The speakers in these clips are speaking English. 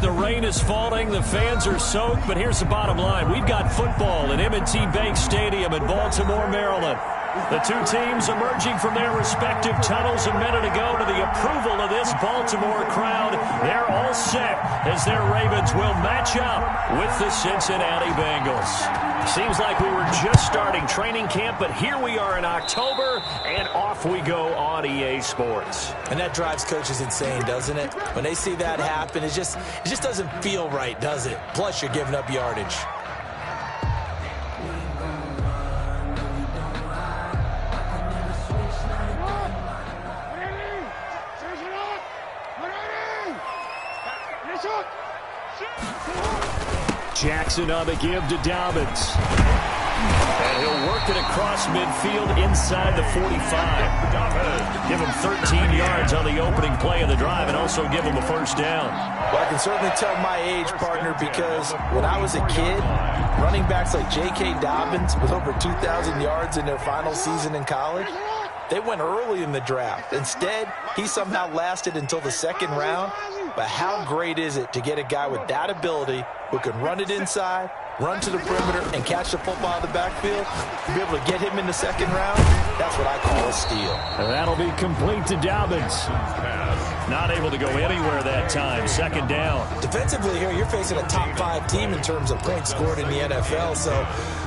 the rain is falling, the fans are soaked, but here's the bottom line. We've got football at M&T Bank Stadium in Baltimore, Maryland. The two teams emerging from their respective tunnels a minute ago to the approval of this Baltimore crowd. They're all set as their Ravens will match up with the Cincinnati Bengals. Seems like we were just starting training camp, but here we are in October, and off we go on EA Sports. And that drives coaches insane, doesn't it? When they see that happen, it just doesn't feel right, does it? Plus, you're giving up yardage. Jackson on the give to Dobbins. And he'll work it across midfield inside the 45. Give him 13 yards on the opening play of the drive and also give him a first down. Well, I can certainly tell my age, partner, because when I was a kid, running backs like J.K. Dobbins with over 2,000 yards in their final season in college, they went early in the draft. Instead, he somehow lasted until the second round. But how great is it to get a guy with that ability who can run it inside, run to the perimeter, and catch the football out of the backfield? To be able to get him in the second round, that's what I call a steal. And that'll be complete to Dobbins. Not able to go anywhere that time. Second down. Defensively here, you're facing a top 5 team in terms of points scored in the NFL. So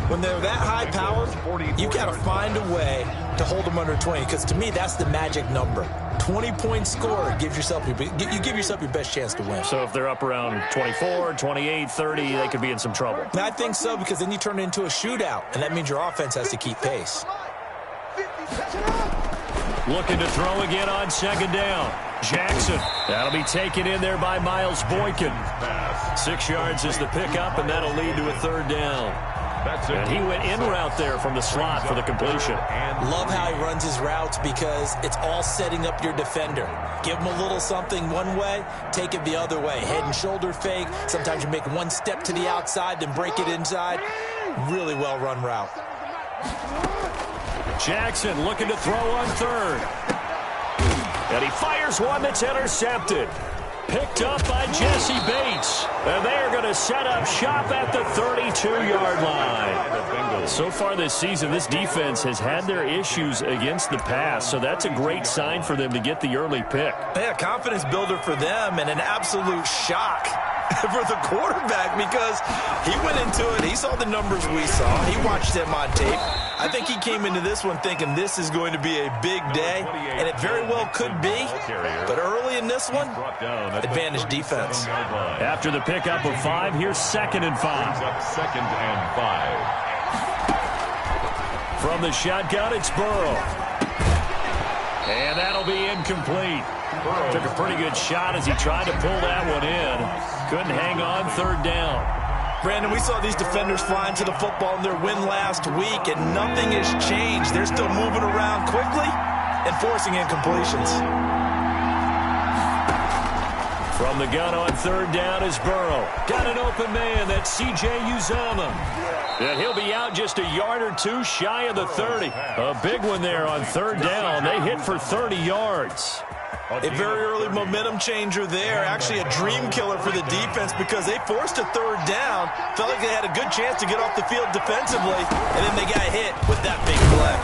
when they're that high-powered, you've got to find a way to hold them under 20. Because to me, that's the magic number. 20 points scored gives yourself you give yourself your best chance to win. So if they're up around 24, 28, 30, they could be in some trouble. And I think so, because then you turn it into a shootout, and that means your offense has to keep pace. Looking to throw again on second down. Jackson. That'll be taken in there by Miles Boykin. 6 yards is the pickup, and that'll lead to a third down. And he went in route there from the slot for the completion. Love how he runs his routes because it's all setting up your defender. Give him a little something one way, take it the other way. Head and shoulder fake. Sometimes you make one step to the outside, then break it inside. Really well-run route. Jackson looking to throw on third. And he fires one that's intercepted. Picked up by Jesse Bates. And they are going to set up shop at the 32-yard line. So far this season, this defense has had their issues against the pass, so that's a great sign for them to get the early pick. Yeah, confidence builder for them and an absolute shock for the quarterback because he went into it. He saw the numbers we saw. He watched them on tape. I think he came into this one thinking this is going to be a big day, and it very well could be. But early in this one, advantage defense. After the pickup of 5, here's 2nd and 5. Second and 5. From the shotgun, it's Burrow. And that'll be incomplete. Took a pretty good shot as he tried to pull that one in. Couldn't hang on, third down. Brandon, we saw these defenders flying to the football in their win last week, and nothing has changed. They're still moving around quickly and forcing incompletions. From the gun on third down is Burrow. Got an open man. That's C.J. Uzomah. And he'll be out just a yard or two shy of the 30. A big one there on third down. They hit for 30 yards. A very early momentum changer there. Actually a dream killer for the defense because they forced a third down. Felt like they had a good chance to get off the field defensively, and then they got hit with that big play.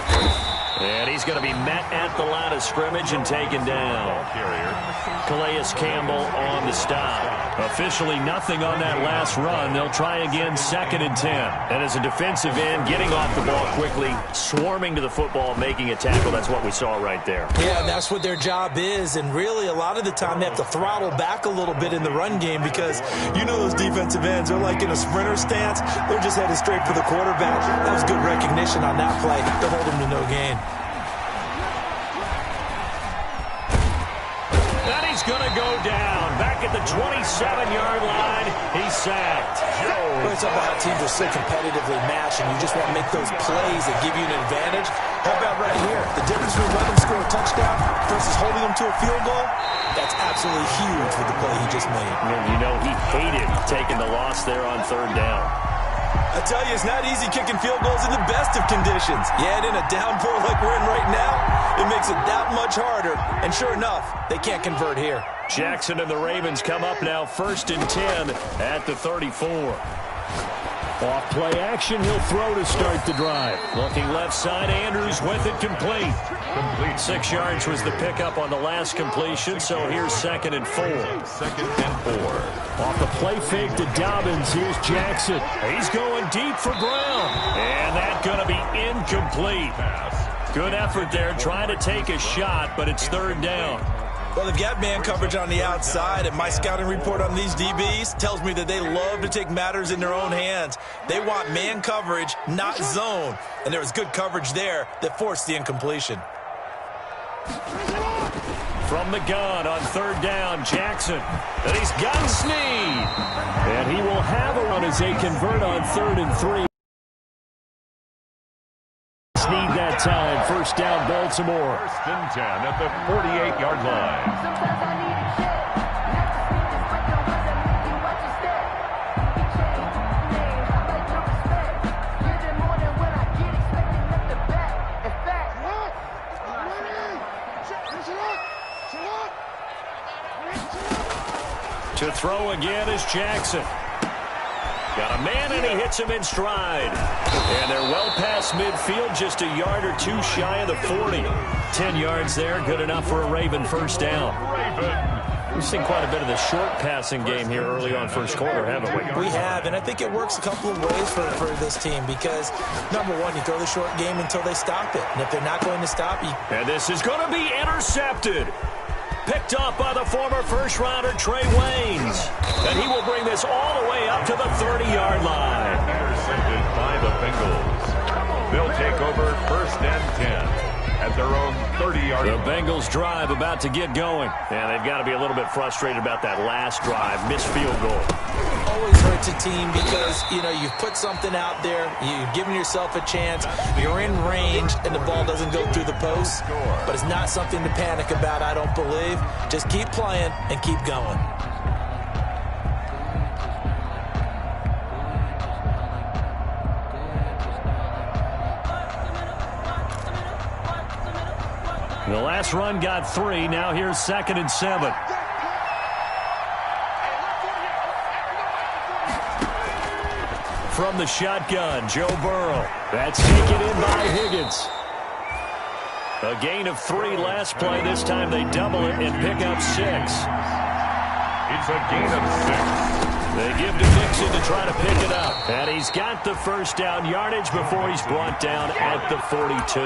And he's going to be met at the line of scrimmage and taken down. Calais Campbell on the stop. Officially nothing on that last run. They'll try again 2nd and 10. And as a defensive end, getting off the ball quickly, swarming to the football, making a tackle. That's what we saw right there. Yeah, that's what their job is. And really, a lot of the time, they have to throttle back a little bit in the run game because you know those defensive ends, they're like in a sprinter stance. They're just headed straight for the quarterback. That was good recognition on that play to hold him to no gain. He's going to go down. Back at the 27-yard line, he's sacked. Well, it's about how teams are so competitively matched, and you just want to make those plays that give you an advantage. How about right here? The difference between letting them score a touchdown versus holding them to a field goal, that's absolutely huge with the play he just made. And you know he hated taking the loss there on third down. I tell you, it's not easy kicking field goals in the best of conditions. You add in a downpour like we're in right now, it makes it that much harder. And sure enough, they can't convert here. Jackson and the Ravens come up now 1st and 10 at the 34. Off play action, he'll throw to start the drive. Looking left side, Andrews with it complete. 6 yards was the pickup on the last completion, so here's 2nd and 4. 2nd and 4. Off the play fake to Dobbins, here's Jackson. He's going deep for Brown. And that's going to be incomplete. Good effort there, trying to take a shot, but it's 3rd down. Well, they've got man coverage on the outside, and my scouting report on these DBs tells me that they love to take matters in their own hands. They want man coverage, not zone. And there was good coverage there that forced the incompletion. From the gun on 3rd down, Jackson. And he's got Snead. And he will have a run as they convert on 3rd and 3. Snead that time. 1st down, Baltimore. 1st and 10 at the 48-yard line. To throw again is Jackson. Got a man, and he hits him in stride. And they're well past midfield, just a yard or 2 shy of the 40. 10 yards there, good enough for a Raven 1st down. We've seen quite a bit of the short passing game here early on 1st quarter, haven't we? We have, and I think it works a couple of ways for this team because, number one, you throw the short game until they stop it. And if they're not going to stop you. And this is going to be intercepted. Picked up by the former first-rounder Trey Waynes. And he will bring this all the way up to the 30-yard line. Intercepted by the Bengals. They'll take over 1st and 10 at their own 30-yard line. The Bengals drive about to get going. And they've got to be a little bit frustrated about that last drive. Missed field goal. Always hurts a team because, you've put something out there. You've given yourself a chance. You're in range, and the ball doesn't go through the post. But it's not something to panic about, I don't believe. Just keep playing and keep going. The last run got 3. Now here's 2nd and 7. From the shotgun, Joe Burrow. That's taken in by Higgins. A gain of 3 last play. This time they double it and pick up 6. It's a gain of 6. They give to Mixon to try to pick it up. And he's got the 1st down yardage before he's brought down at the 42.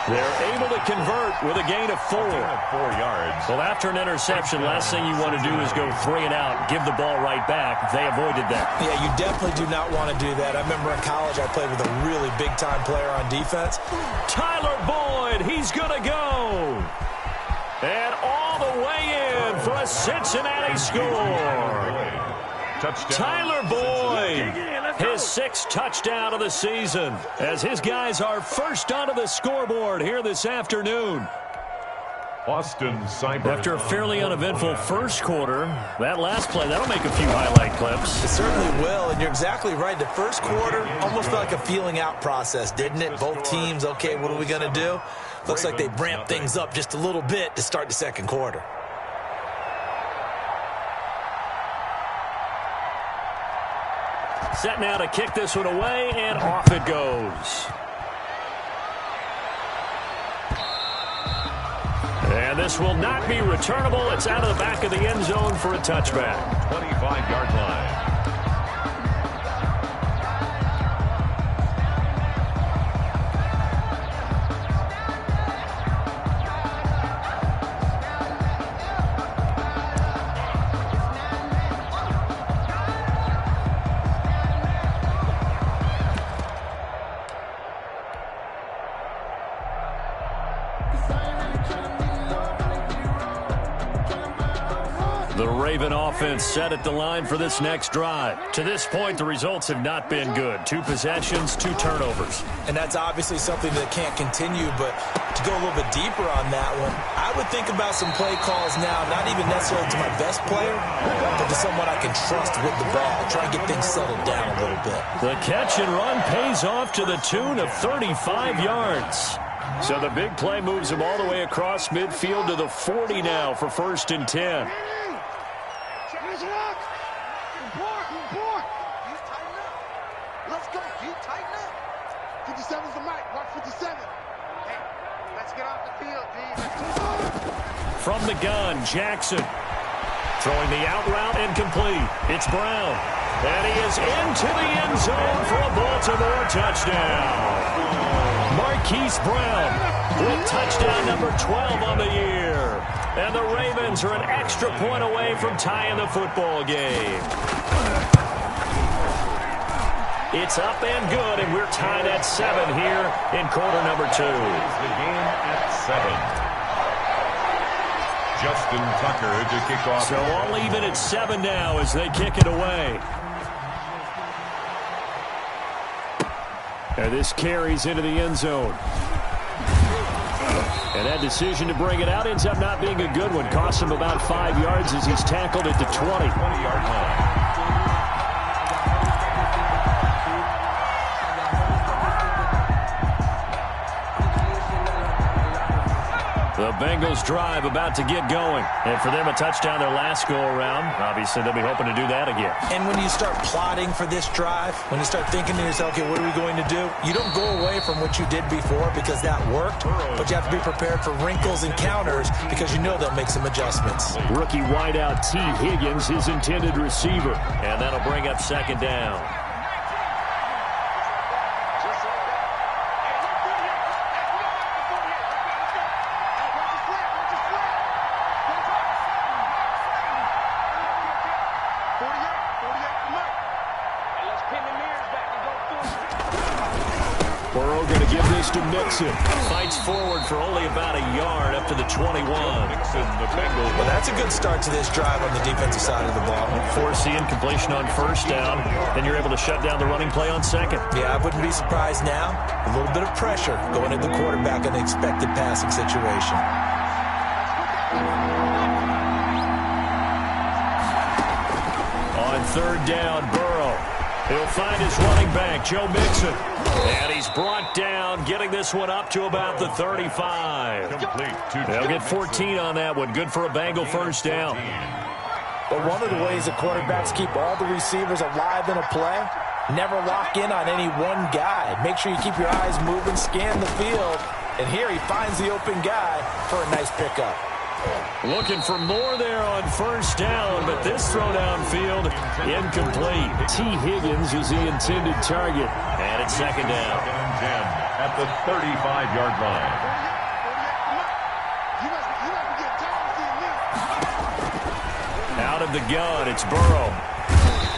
They're able to convert with a gain of 4. 4 yards. Well, after an interception, last thing you want to do is go 3 and out, give the ball right back. They avoided that. Yeah, you definitely do not want to do that. I remember in college I played with a really big-time player on defense. Tyler Boyd, he's going to go. And all the way in for a Cincinnati score. Touchdown. Tyler Boyd, his 6th touchdown of the season, as his guys are first onto the scoreboard here this afternoon. Austin Cyber. After a fairly uneventful 1st quarter, that last play, that'll make a few highlight clips. It certainly will, and you're exactly right. The 1st quarter almost felt like a feeling out process, didn't it? Both teams, okay, what are we going to do? Looks like they ramped things up just a little bit to start the 2nd quarter. Set now to kick this one away, and off it goes. And this will not be returnable. It's out of the back of the end zone for a touchback. 25-yard line. The Raven offense set at the line for this next drive. To this point, the results have not been good. 2 possessions, 2 turnovers. And that's obviously something that can't continue, but to to go a little bit deeper on that one, I would think about some play calls now, not even necessarily to my best player, but to someone I can trust with the ball. Try and get things settled down a little bit. The catch and run pays off to the tune of 35 yards. So the big play moves him all the way across midfield to the 40 now for 1st and 10. Let's go. You tighten up. 57's the mic. Watch 57. Hey, let's get off the field, D. From the gun, Jackson. Throwing the out route and complete. It's Brown. And he is into the end zone for a Baltimore touchdown. Marquise Brown with touchdown number 12 on the year. And the Ravens are an extra point away from tying the football game. It's up and good, and we're tied at 7 here in quarter number 2. The game at 7. Justin Tucker to kick off. So all even at 7 now as they kick it away. And this carries into the end zone. And that decision to bring it out ends up not being a good one. Costs him about 5 yards as he's tackled at the 20-yard line. The Bengals drive about to get going. And for them, a touchdown their last go-around. Obviously, they'll be hoping to do that again. And when you start plotting for this drive, when you start thinking to yourself, okay, what are we going to do? You don't go away from what you did before because that worked, but you have to be prepared for wrinkles and counters because you know they'll make some adjustments. Rookie wideout T. Higgins, his intended receiver. And that'll bring up 2nd down. To Mixon. Fights forward for only about a yard up to the 21. Well, that's a good start to this drive on the defensive side of the ball. Force the incompletion on 1st down. Then you're able to shut down the running play on 2nd. Yeah, I wouldn't be surprised now. A little bit of pressure going at the quarterback in the expected passing situation. On 3rd down, Burrow. He'll find his running back, Joe Mixon. And he's brought down, getting this one up to about the 35. They'll get 14 on that one. Good for a Bengal 1st down. But one of the ways the quarterbacks keep all the receivers alive in a play, never lock in on any one guy. Make sure you keep your eyes moving, scan the field. And here he finds the open guy for a nice pickup. Looking for more there on 1st down, but this throw downfield incomplete. T. Higgins is the intended target. And it's 2nd down. At the 35-yard line. Out of the gun, it's Burrow.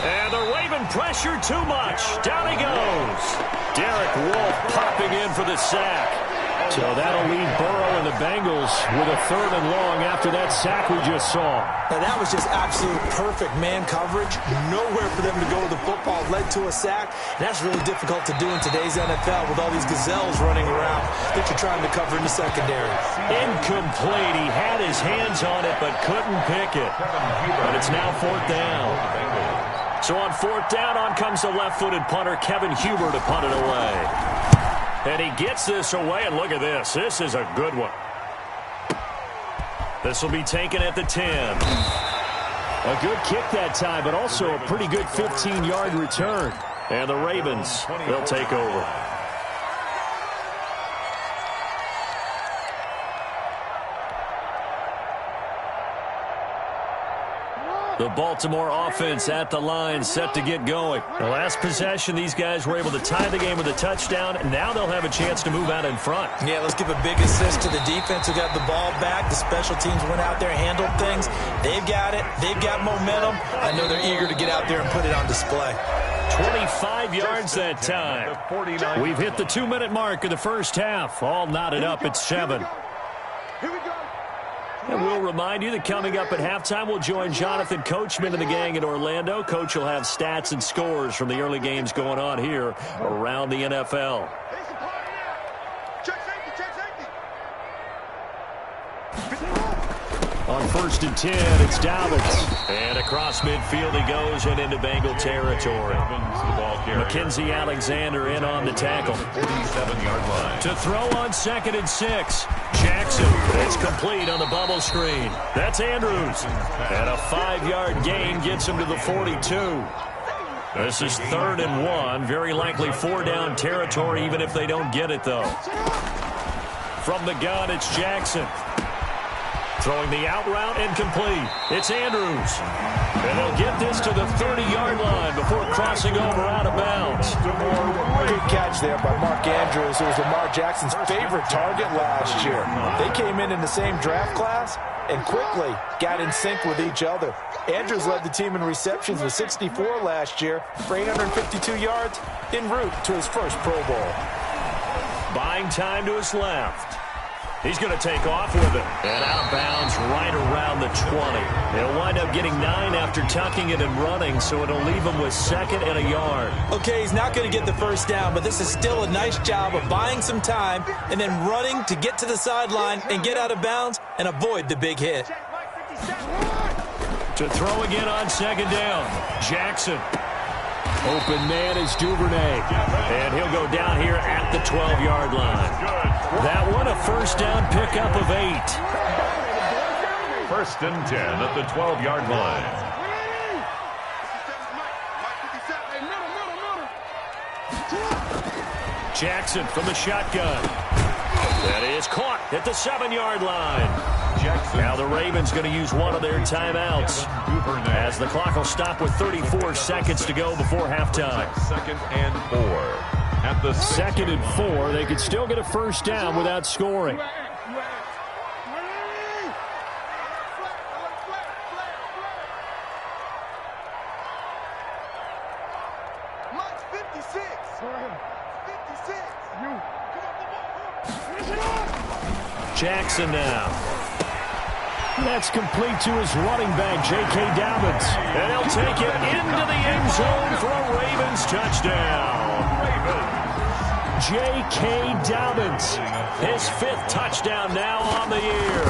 And they're waving pressure too much. Down he goes. Derek Wolfe popping in for the sack. So that'll leave Burrow and the Bengals with a 3rd and long after that sack we just saw. Now that was just absolute perfect man coverage. Nowhere for them to go with the football. Led to a sack. And that's really difficult to do in today's NFL with all these gazelles running around that you're trying to cover in the secondary. Incomplete. He had his hands on it but couldn't pick it. But it's now 4th down. So on 4th down, on comes the left-footed punter, Kevin Huber, to punt it away. And he gets this away, and look at this. This is a good one. This will be taken at the 10. A good kick that time, but also a pretty good 15-yard return. And the Ravens, they'll take over. The Baltimore offense at the line, set to get going. The last possession, these guys were able to tie the game with a touchdown, and now they'll have a chance to move out in front. Yeah, let's give a big assist to the defense who got the ball back. The special teams went out there, handled things. They've got it. They've got momentum. I know they're eager to get out there and put it on display. 25 yards that time. We've hit the 2-minute mark of the first half. All knotted up at 7. Here we go. And we'll remind you that coming up at halftime, we'll join Jonathan Coachman and the gang in Orlando. Coach will have stats and scores from the early games going on here around the NFL. Check safety, check safety. On 1st and 10, it's Dobbins. And across midfield he goes and into Bengal territory. Mackenzie Alexander in on the tackle. 47-yard line. To throw on 2nd and 6. Jackson. It's complete on the bubble screen. That's Andrews. And a 5-yard gain gets him to the 42. This is 3rd and 1. Very likely 4-down territory even if they don't get it, though. From the gun, it's Jackson. Throwing the out route incomplete. It's Andrews. And they'll get this to the 30-yard line before crossing over out of bounds. Good catch there by Mark Andrews, who was Lamar Jackson's favorite target last year. They came in the same draft class and quickly got in sync with each other. Andrews led the team in receptions with 64 last year for 852 yards en route to his first Pro Bowl. Buying time to his left. He's going to take off with it. And out of bounds right around the 20. He'll wind up getting 9 after tucking it and running, so it'll leave him with 2nd and a yard. Okay, he's not going to get the first down, but this is still a nice job of buying some time and then running to get to the sideline and get out of bounds and avoid the big hit. To throw again on 2nd down. Jackson. Open man is Duvernay. And he'll go down here at the 12-yard line. That one a first down pickup of 8. 1st and 10 at the 12-yard line. Jackson from the shotgun. That is caught at the 7-yard line. Jackson. Now the Ravens going to use one of their timeouts as the clock will stop with 34 seconds to go before halftime. 2nd and 4. At the 2nd and 4, they could still get a first down without scoring. Jackson now. That's complete to his running back, J.K. Dobbins. And he'll take it into the end zone for a Ravens touchdown. J.K. Dobbins, his 5th touchdown now on the year.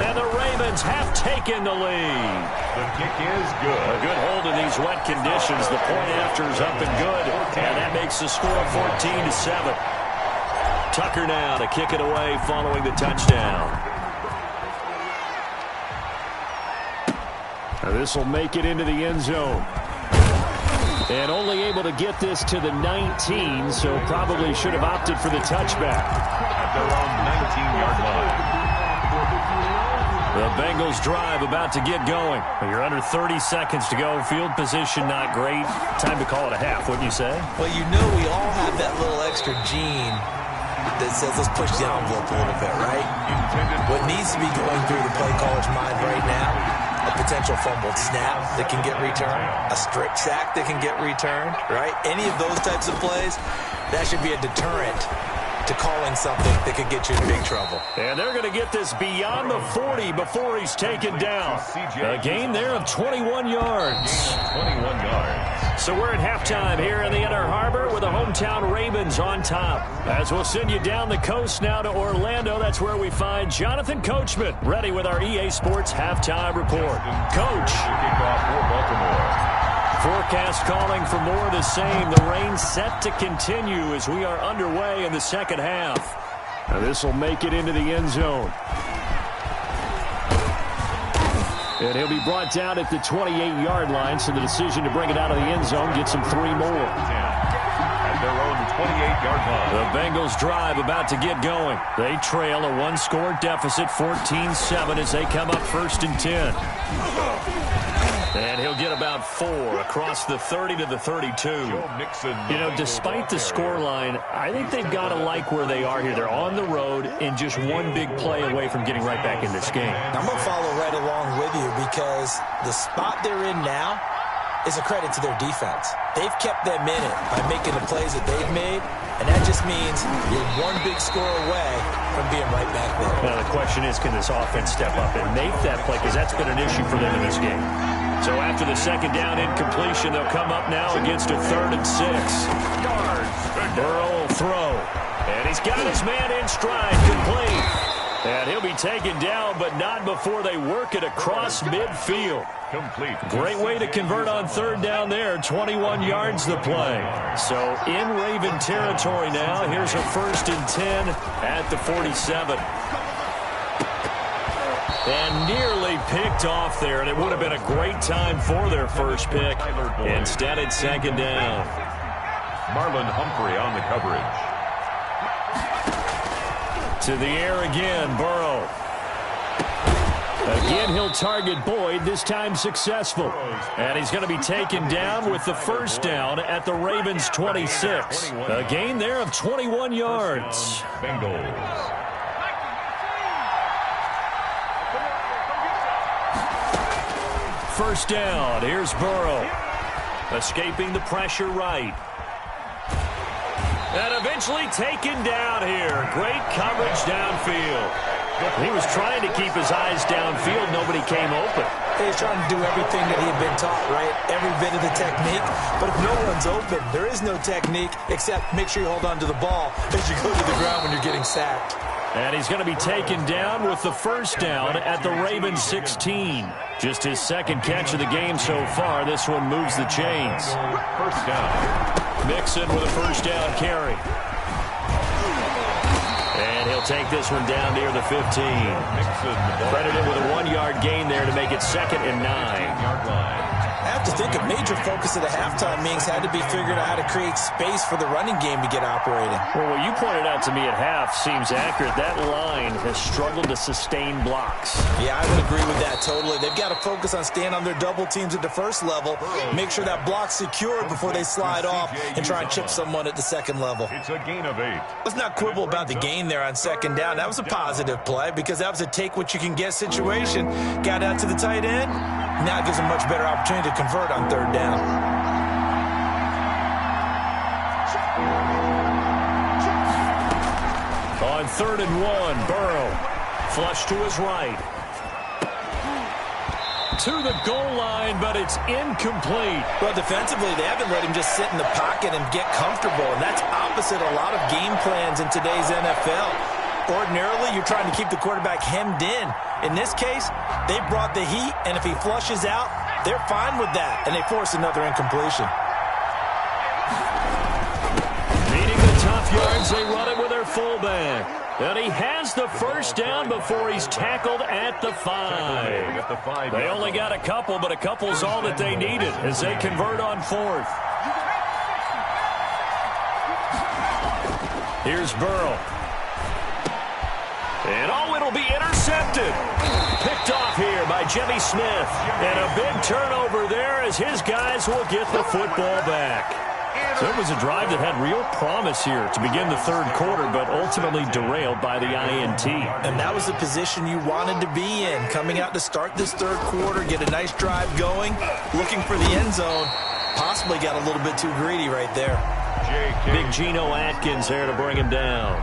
And the Ravens have taken the lead. The kick is good. A good hold in these wet conditions. The point after is up and good. And that makes the score 14-7. Tucker now to kick it away following the touchdown. This will make it into the end zone. And only able to get this to the 19, so probably should have opted for the touchback. At their own 19-yard line. The Bengals drive about to get going. You're under 30 seconds to go. Field position not great. Time to call it a half, wouldn't you say? Well, you know we all have that little extra gene that says let's push the envelope a little bit, right? What needs to be going through the play caller's mind right now, a potential fumbled snap that can get returned, a strip sack that can get returned, right? Any of those types of plays, that should be a deterrent to calling something that could get you in big trouble. And they're going to get this beyond the 40 before he's taken down. A gain there of 21 yards. 21 yards. So we're at halftime here in the Inner Harbor with the hometown Ravens on top. As we'll send you down the coast now to Orlando, that's where we find Jonathan Coachman ready with our EA Sports halftime report. Coach. Kickoff for Baltimore. Forecast calling for more of the same. The rain set to continue as we are underway in the second half. Now this will make it into the end zone. And he'll be brought down at the 28-yard line, so the decision to bring it out of the end zone gets him 3 more. At their own 28-yard line. The Bengals drive about to get going. They trail a 1-score deficit, 14-7, as they come up 1st and 10. And he'll get about 4 across the 30 to the 32. You know, despite the scoreline, I think they've got to like where they are here. They're on the road and just one big play away from getting right back in this game. I'm going to follow right along with you because the spot they're in now is a credit to their defense. They've kept them in it by making the plays that they've made, and that just means you're one big score away from being right back there. Now, the question is, can this offense step up and make that play? Because that's been an issue for them in this game. So after the 2nd down incompletion, they'll come up now against a 3rd and 6. Burrow will throw. And he's got his man in stride, complete. And he'll be taken down, but not before they work it across midfield. Complete. Great way to convert on third down there. 21 yards the play. So in Raven territory now. Here's a 1st and 10 at the 47. And nearly picked off there, and it would have been a great time for their first pick. Instead, it's 2nd down. Marlon Humphrey on the coverage. To the air again, Burrow. Again, he'll target Boyd, this time successful. And he's going to be taken down with the 1st down at the Ravens' 26. A gain there of 21 yards. Bengals. First down, here's Burrow. Escaping the pressure right. And eventually taken down here. Great coverage downfield. He was trying to keep his eyes downfield. Nobody came open. He's trying to do everything that he had been taught, right? Every bit of the technique. But if no one's open, there is no technique except make sure you hold on to the ball as you go to the ground when you're getting sacked. And he's going to be taken down with the 1st down at the Ravens' 16. Just his 2nd catch of the game so far. This one moves the chains. 1st down. Mixon with a 1st down carry. And he'll take this one down near the 15. Credited with a 1-yard gain there to make it 2nd and 9. I have to think a major focus of the halftime meetings had to be figuring out how to create space for the running game to get operating. Well, what you pointed out to me at half seems accurate. That line has struggled to sustain blocks. Yeah, I would agree with that totally. They've got to focus on staying on their double teams at the 1st level, make sure that block's secured before they slide off and try and chip someone at the 2nd level. It's a gain of 8. Let's not quibble about the gain there on 2nd down. That was a positive play because that was a take-what-you-can-get situation. Got out to the tight end. Now it gives them a much better opportunity to convert on 3rd down. On 3rd and 1, Burrow. Flush to his right. To the goal line, but it's incomplete. Well, defensively, they haven't let him just sit in the pocket and get comfortable, and that's opposite a lot of game plans in today's NFL. Ordinarily, you're trying to keep the quarterback hemmed in. In this case, they brought the heat, and if he flushes out, they're fine with that, and they force another incompletion. Needing the tough yards, they run it with their fullback. And he has the 1st down before he's tackled at the 5. They only got a couple, but a couple's all that they needed as they convert on 4th. Here's Burrow. And it'll be intercepted. Picked off here by Jimmy Smith. And a big turnover there as his guys will get the football back. So it was a drive that had real promise here to begin the 3rd quarter, but ultimately derailed by the INT. And that was the position you wanted to be in, coming out to start this 3rd quarter, get a nice drive going, looking for the end zone. Possibly got a little bit too greedy right there. Big Geno Atkins there to bring him down.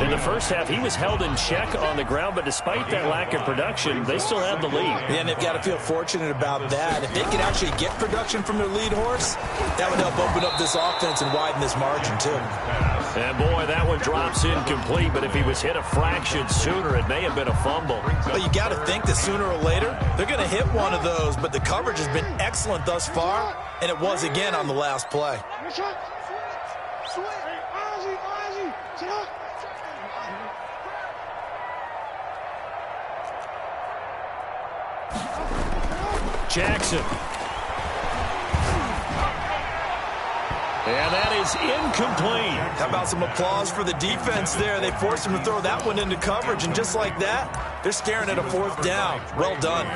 In the 1st half, he was held in check on the ground, but despite that lack of production, they still have the lead. Yeah, and they've got to feel fortunate about that. If they could actually get production from their lead horse, that would help open up this offense and widen this margin, too. And, boy, that one drops incomplete, but if he was hit a fraction sooner, it may have been a fumble. Well, you got to think that sooner or later, they're going to hit one of those, but the coverage has been excellent thus far, and it was again on the last play. Jackson. And that is incomplete. How about some applause for the defense there? They forced him to throw that one into coverage, and just like that, they're staring at a 4th down. Well done.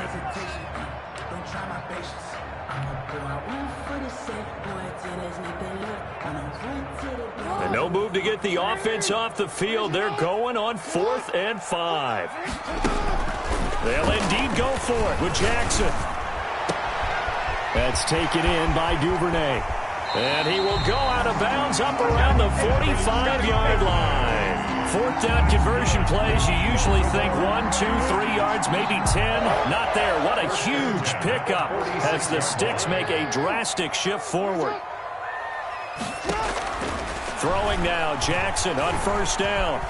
And no move to get the offense off the field. They're going on 4th and 5. They'll indeed go for it with Jackson. That's taken in by Duvernay. And he will go out of bounds up around the 45-yard line. 4th down conversion plays, you usually think 1, 2, 3 yards, maybe 10. Not there. What a huge pickup as the Sticks make a drastic shift forward. Throwing now, Jackson on 1st down.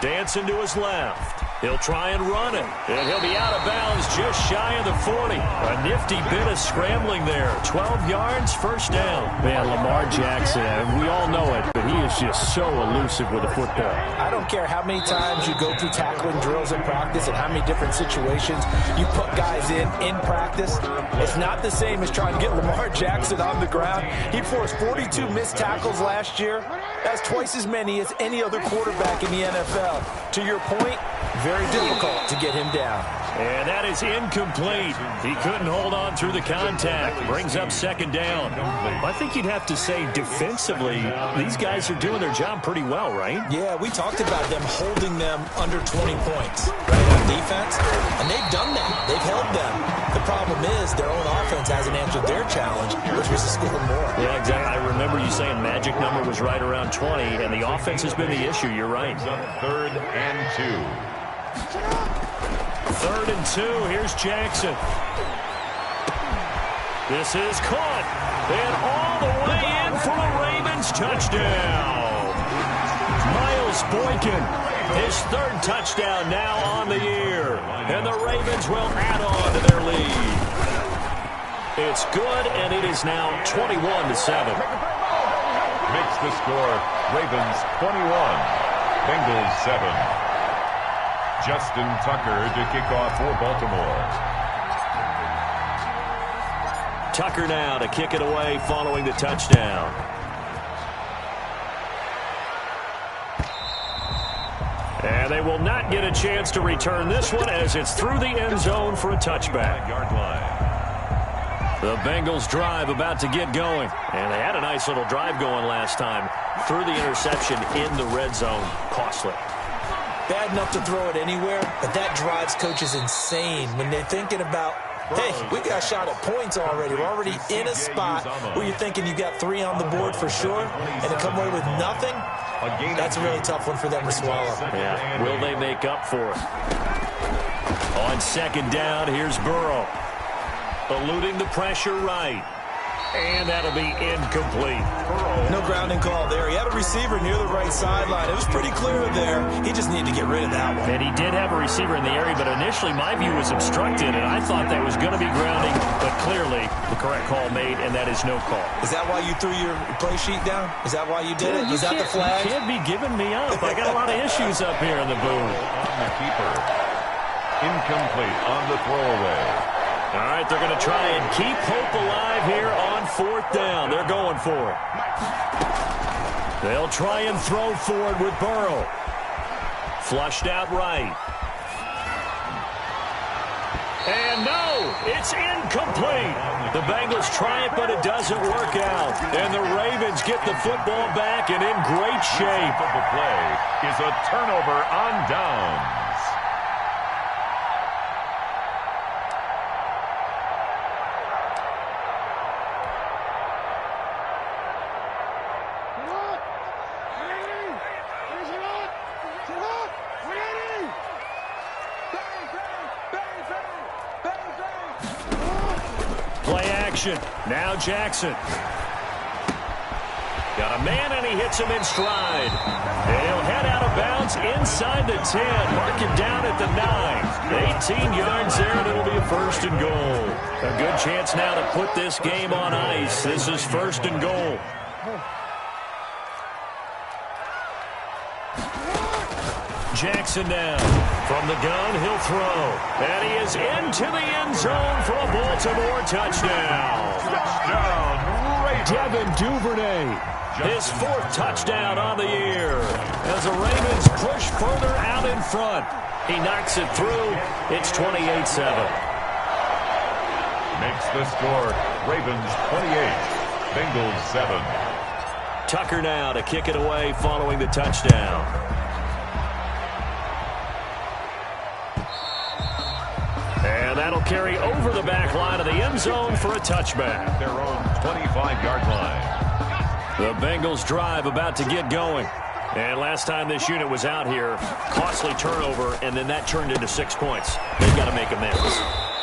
Dancing to his left. He'll try and run it. And he'll be out of bounds just shy of the 40. A nifty bit of scrambling there. 12 yards, first down. Man, Lamar Jackson, we all know it, but he is just so elusive with the football. I don't care how many times you go through tackling drills in practice and how many different situations you put guys in practice. It's not the same as trying to get Lamar Jackson on the ground. He forced 42 missed tackles last year. That's twice as many as any other quarterback in the NFL. To your point, very difficult to get him down. And that is incomplete. He couldn't hold on through the contact. Brings up second down. I think you'd have to say defensively, these guys are doing their job pretty well, right? Yeah, we talked about them holding them under 20 points, right, on defense. And they've done that. They've held them. The problem is their own offense hasn't answered their challenge, which was to score more. Yeah, exactly. I remember you saying magic number was right around 20, and the offense has been the issue. You're right. 3rd and 2. 3rd and 2. Here's Jackson. This is caught. And all the way in for a Ravens touchdown. Miles Boykin, his 3rd touchdown now on the year. And the Ravens will add on to their lead. It's good, and it is now 21-7. Makes the score Ravens 21, Bengals 7. Justin Tucker to kick off for Baltimore. Tucker now to kick it away following the touchdown. And they will not get a chance to return this one as it's through the end zone for a touchback. Yard line. The Bengals drive about to get going. And they had a nice little drive going last time. Through the interception in the red zone. Costly. Bad enough to throw it anywhere, but that drives coaches insane when they're thinking about, hey, we got shot at points already. We're already in a spot where you're thinking you got 3 on the board for sure, and to come away with nothing, that's a really tough one for them to swallow. Yeah, will they make up for it? On second down, here's Burrow. Eluding the pressure right. And that'll be incomplete. No grounding call there. He had a receiver near the right sideline. It was pretty clear there. He just needed to get rid of that one. And he did have a receiver in the area, but initially my view was obstructed, and I thought that was going to be grounding, but clearly the correct call made, and that is no call. Is that why you threw your play sheet down? Is that why you did it? Is that the flag? You can't be giving me up. I got a lot of issues up here in the booth. On the keeper. Incomplete on the throwaway. All right, they're going to try and keep hope alive here on 4th down. They're going for it. They'll try and throw for it with Burrow. Flushed out right. And no, it's incomplete. The Bengals try it, but it doesn't work out. And the Ravens get the football back and in great shape. The play is a turnover on downs. Now Jackson. Got a man, and he hits him in stride. And he'll head out of bounds inside the 10. Mark him down at the 9. 18 yards there, and it'll be a 1st and goal. A good chance now to put this game on ice. This is 1st and goal. Jackson down. From the gun, he'll throw. And he is into the end zone for a Baltimore touchdown. Touchdown, Devin Duvernay. His 4th touchdown on the year. As the Ravens push further out in front. He knocks it through. It's 28-7. Makes the score Ravens 28, Bengals 7. Tucker now to kick it away following the touchdown. And that'll carry over the back line of the end zone for a touchback. Their own 25-yard line. The Bengals drive about to get going. And last time this unit was out here, costly turnover, and then that turned into 6 points. They've got to make amends.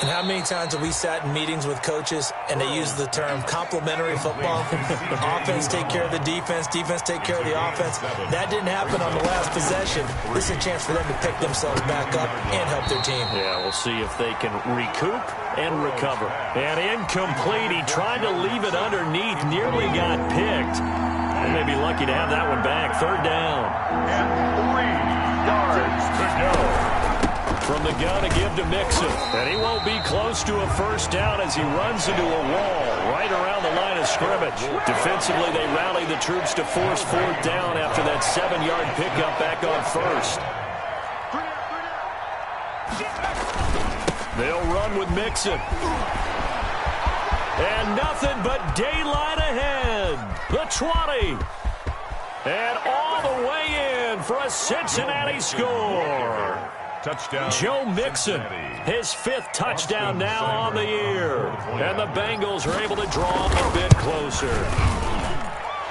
And how many times have we sat in meetings with coaches and they use the term complementary football? Offense take care of the defense, defense take care of the offense. That didn't happen on the last possession. This is a chance for them to pick themselves back up and help their team. Yeah, we'll see if they can recoup and recover. And incomplete. He tried to leave it underneath, nearly got picked. They may be lucky to have that one back. Third down. And 3 yards to go. From the gun to give to Mixon. And he won't be close to a first down as he runs into a wall right around the line of scrimmage. Defensively, they rally the troops to force fourth down after that 7-yard pickup back on first. They'll run with Mixon. And nothing but daylight ahead. The 20. And all the way in for a Cincinnati score. Touchdown. Joe Mixon, his 5th touchdown now on the year. And the Bengals are able to draw a bit closer.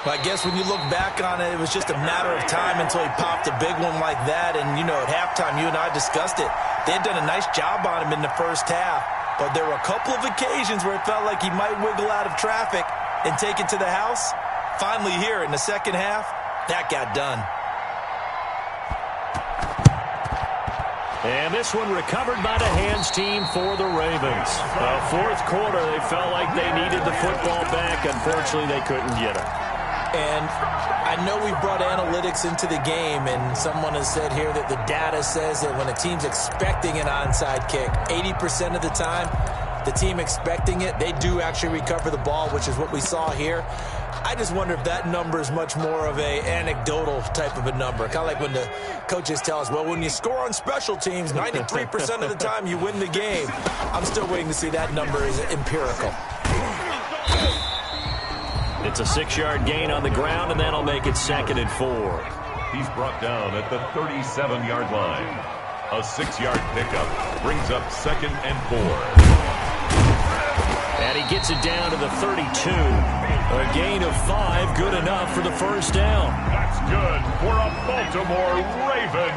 Well, I guess when you look back on it, it was just a matter of time until he popped a big one like that. And, you know, at halftime, you and I discussed it. They had done a nice job on him in the first half. But there were a couple of occasions where it felt like he might wiggle out of traffic and take it to the house. Finally here in the second half, that got done. And this one recovered by the hands team for the Ravens. Fourth quarter, they felt like they needed the football back. Unfortunately, they couldn't get it. And I know we brought analytics into the game, and someone has said here that the data says that when a team's expecting an onside kick, 80% of the time, the team expecting it, they do actually recover the ball, which is what we saw here. I just wonder if that number is much more of a anecdotal type of a number. Kind of like when the coaches tell us, well, when you score on special teams, 93% of the time you win the game. I'm still waiting to see that number is empirical. It's a 6-yard gain on the ground, and that'll make it 2nd and 4. He's brought down at the 37-yard line. A 6-yard pickup brings up 2nd and 4. And he gets it down to the 32. A gain of 5, good enough for the first down. That's good for a Baltimore Raven.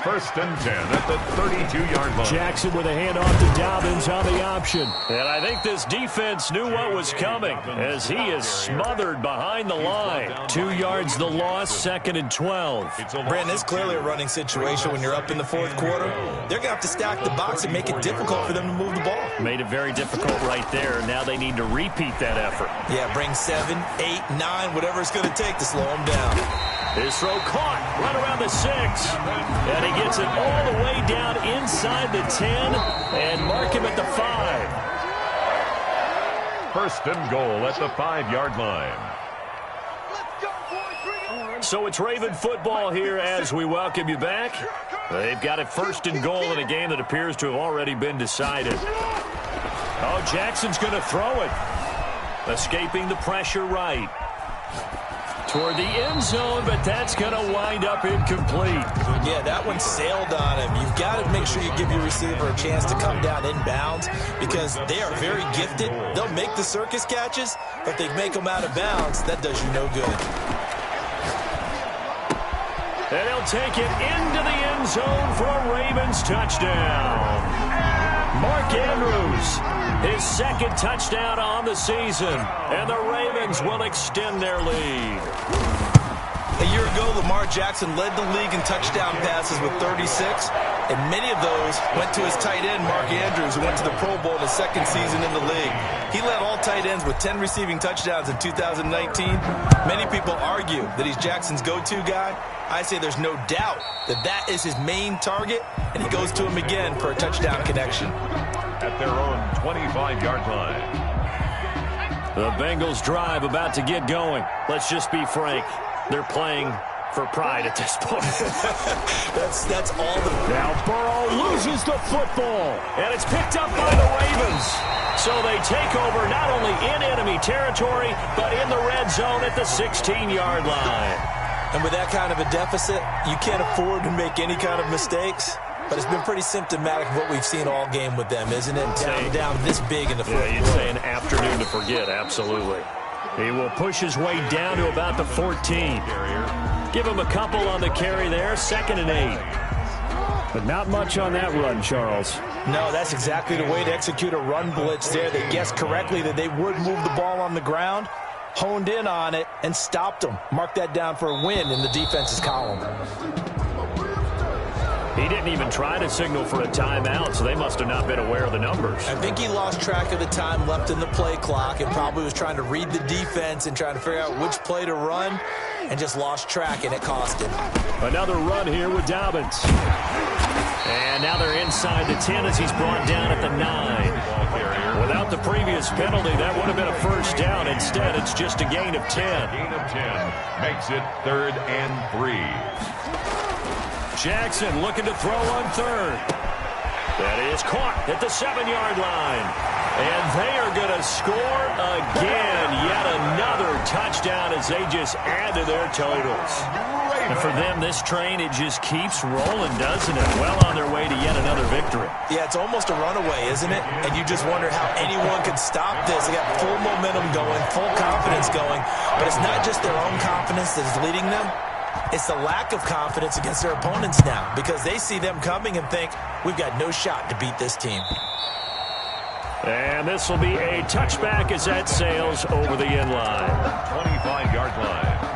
1st and 10 at the 32-yard line. Jackson with a handoff to Dobbins on the option. And I think this defense knew what was coming as he is smothered behind the line. 2 yards the loss, 2nd and 12. Brandon, it's clearly a running situation when you're up in the fourth quarter. They're going to have to stack the box and make it difficult for them to move the ball. Made it very difficult right there. Now they need to repeat that effort. Yeah, bring 7, 8, 9, whatever it's going to take to slow them down. His throw caught right around the 6. And he gets it all the way down inside the 10 and mark him at the 5. 1st and goal at the 5-yard line. So it's Raven football here as we welcome you back. They've got it 1st and goal in a game that appears to have already been decided. Oh, Jackson's going to throw it. Escaping the pressure right. Toward the end zone, but that's going to wind up incomplete. Yeah, that one sailed on him. You've got to make sure you give your receiver a chance to come down inbounds because they are very gifted. They'll make the circus catches, but they make them out of bounds. That does you no good. And he'll take it into the end zone for a Ravens touchdown. Mark Andrews, his 2nd touchdown on the season, and the Ravens will extend their lead. A year ago, Lamar Jackson led the league in touchdown passes with 36, and many of those went to his tight end, Mark Andrews, who went to the Pro Bowl in his 2nd season in the league. He led all tight ends with 10 receiving touchdowns in 2019. Many people argue that he's Jackson's go-to guy. I say there's no doubt that that is his main target, and he goes to him again for a touchdown connection. At their own 25-yard line. The Bengals drive about to get going. Let's just be frank. They're playing for pride at this point. that's all the... Now Burrow loses the football, and it's picked up by the Ravens. So they take over not only in enemy territory, but in the red zone at the 16-yard line. And with that kind of a deficit, you can't afford to make any kind of mistakes. But it's been pretty symptomatic of what we've seen all game with them, isn't it? Down this big in the fourth quarter. You'd say an afternoon to forget, absolutely. He will push his way down to about the 14. Give him a couple on the carry there, 2nd and 8. But not much on that run, Charles. No, that's exactly the way to execute a run blitz there. They guessed correctly that they would move the ball on the ground, honed in on it, and stopped them. Mark that down for a win in the defense's column. He didn't even try to signal for a timeout, so they must have not been aware of the numbers. I think he lost track of the time left in the play clock and probably was trying to read the defense and trying to figure out which play to run and just lost track, and it cost him. Another run here with Dobbins. And now they're inside the 10 as he's brought down at the 9. Without the previous penalty, that would have been a first down. Instead, it's just a gain of 10. Gain of 10 makes it 3rd and 3. Jackson looking to throw on 3rd. That is caught at the 7-yard line. And they are going to score again. Yet another touchdown as they just add to their totals. And for them, this train, it just keeps rolling, doesn't it? Well on their way to yet another victory. Yeah, it's almost a runaway, isn't it? And you just wonder how anyone can stop this. They got full momentum going, full confidence going. But it's not just their own confidence that is leading them. It's the lack of confidence against their opponents now, because they see them coming and think, we've got no shot to beat this team. And this will be a touchback as that sails over the end line. 25-yard line.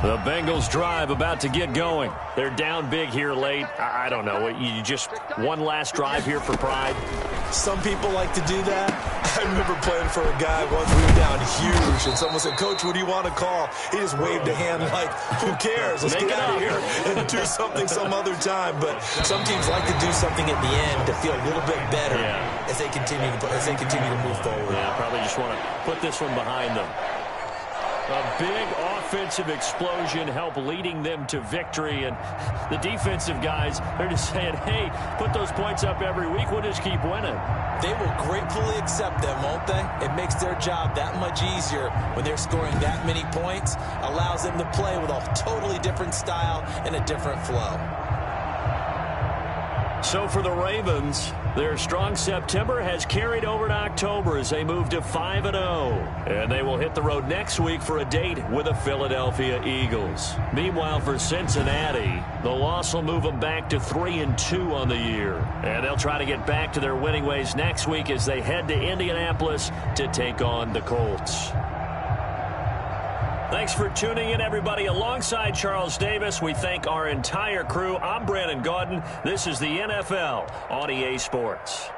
The Bengals drive about to get going. They're down big here late. I don't know. You just one last drive here for pride? Some people like to do that. I remember playing for a guy once. We were down huge, and someone said, Coach, what do you want to call? He just waved a hand like, who cares? Let's get out of here and do something some other time. But some teams like to do something at the end to feel a little bit better as they continue to move forward. Yeah, probably just want to put this one behind them. A big offensive explosion helped leading them to victory. And the defensive guys, they're just saying, hey, put those points up every week. We'll just keep winning. They will gratefully accept them, won't they? It makes their job that much easier when they're scoring that many points. Allows them to play with a totally different style and a different flow. So for the Ravens, their strong September has carried over to October as they move to 5-0. And they will hit the road next week for a date with the Philadelphia Eagles. Meanwhile, for Cincinnati, the loss will move them back to 3-2 on the year. And they'll try to get back to their winning ways next week as they head to Indianapolis to take on the Colts. Thanks for tuning in, everybody. Alongside Charles Davis, we thank our entire crew. I'm Brandon Gaudin. This is the NFL on EA Sports.